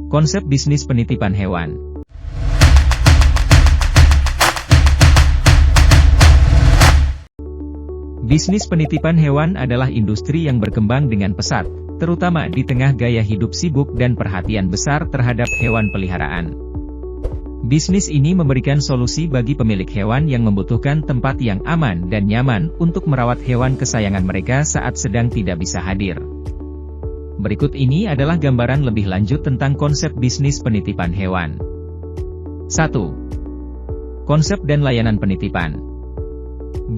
Konsep bisnis penitipan hewan. Bisnis penitipan hewan adalah industri yang berkembang dengan pesat, terutama di tengah gaya hidup sibuk dan perhatian besar terhadap hewan peliharaan. Bisnis ini memberikan solusi bagi pemilik hewan yang membutuhkan tempat yang aman dan nyaman untuk merawat hewan kesayangan mereka saat sedang tidak bisa hadir. Berikut ini adalah gambaran lebih lanjut tentang konsep bisnis penitipan hewan. 1. Konsep dan layanan penitipan.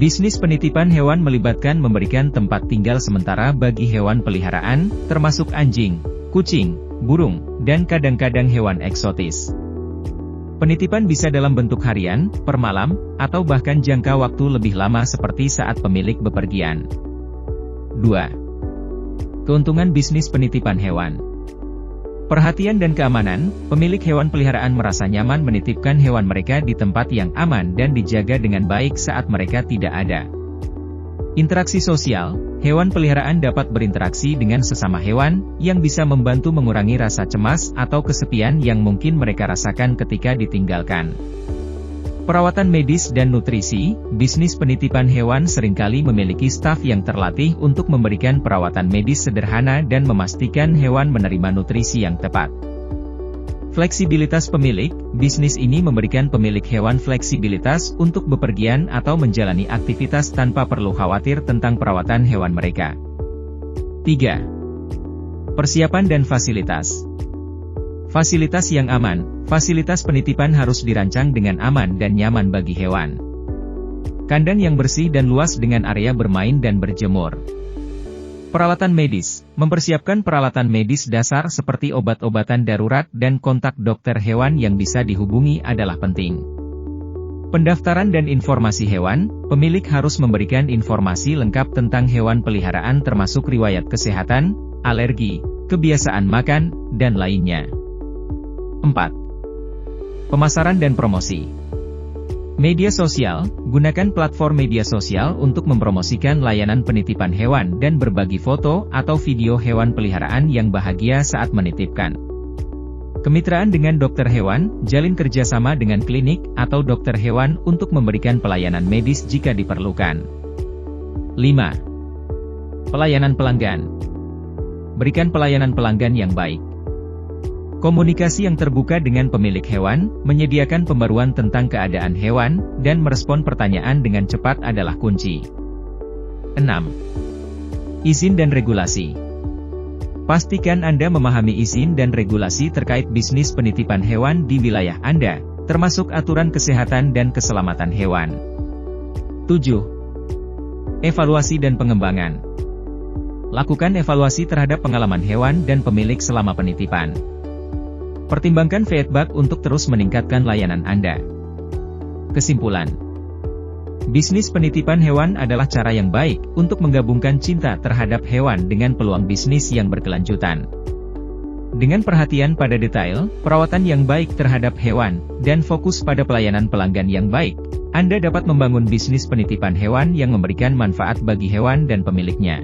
Bisnis penitipan hewan melibatkan memberikan tempat tinggal sementara bagi hewan peliharaan, termasuk anjing, kucing, burung, dan kadang-kadang hewan eksotis. Penitipan bisa dalam bentuk harian, per malam, atau bahkan jangka waktu lebih lama seperti saat pemilik bepergian. 2. Keuntungan bisnis penitipan hewan. Perhatian dan keamanan, pemilik hewan peliharaan merasa nyaman menitipkan hewan mereka di tempat yang aman dan dijaga dengan baik saat mereka tidak ada. Interaksi sosial, hewan peliharaan dapat berinteraksi dengan sesama hewan, yang bisa membantu mengurangi rasa cemas atau kesepian yang mungkin mereka rasakan ketika ditinggalkan. Perawatan medis dan nutrisi, bisnis penitipan hewan seringkali memiliki staf yang terlatih untuk memberikan perawatan medis sederhana dan memastikan hewan menerima nutrisi yang tepat. Fleksibilitas pemilik, bisnis ini memberikan pemilik hewan fleksibilitas untuk bepergian atau menjalani aktivitas tanpa perlu khawatir tentang perawatan hewan mereka. 3. Persiapan dan fasilitas. Fasilitas yang aman. Fasilitas penitipan harus dirancang dengan aman dan nyaman bagi hewan. Kandang yang bersih dan luas dengan area bermain dan berjemur. Peralatan medis. Mempersiapkan peralatan medis dasar seperti obat-obatan darurat dan kontak dokter hewan yang bisa dihubungi adalah penting. Pendaftaran dan informasi hewan. Pemilik harus memberikan informasi lengkap tentang hewan peliharaan termasuk riwayat kesehatan, alergi, kebiasaan makan, dan lainnya. 4. Pemasaran dan promosi. Media sosial, gunakan platform media sosial untuk mempromosikan layanan penitipan hewan dan berbagi foto atau video hewan peliharaan yang bahagia saat menitipkan. Kemitraan dengan dokter hewan, jalin kerjasama dengan klinik atau dokter hewan untuk memberikan pelayanan medis jika diperlukan. 5. Pelayanan pelanggan. Berikan pelayanan pelanggan yang baik. Komunikasi yang terbuka dengan pemilik hewan, menyediakan pembaruan tentang keadaan hewan, dan merespon pertanyaan dengan cepat adalah kunci. 6. Izin dan regulasi. Pastikan Anda memahami izin dan regulasi terkait bisnis penitipan hewan di wilayah Anda, termasuk aturan kesehatan dan keselamatan hewan. 7. Evaluasi dan pengembangan. Lakukan evaluasi terhadap pengalaman hewan dan pemilik selama penitipan. Pertimbangkan feedback untuk terus meningkatkan layanan Anda. Kesimpulan. Bisnis penitipan hewan adalah cara yang baik untuk menggabungkan cinta terhadap hewan dengan peluang bisnis yang berkelanjutan. Dengan perhatian pada detail, perawatan yang baik terhadap hewan, dan fokus pada pelayanan pelanggan yang baik, Anda dapat membangun bisnis penitipan hewan yang memberikan manfaat bagi hewan dan pemiliknya.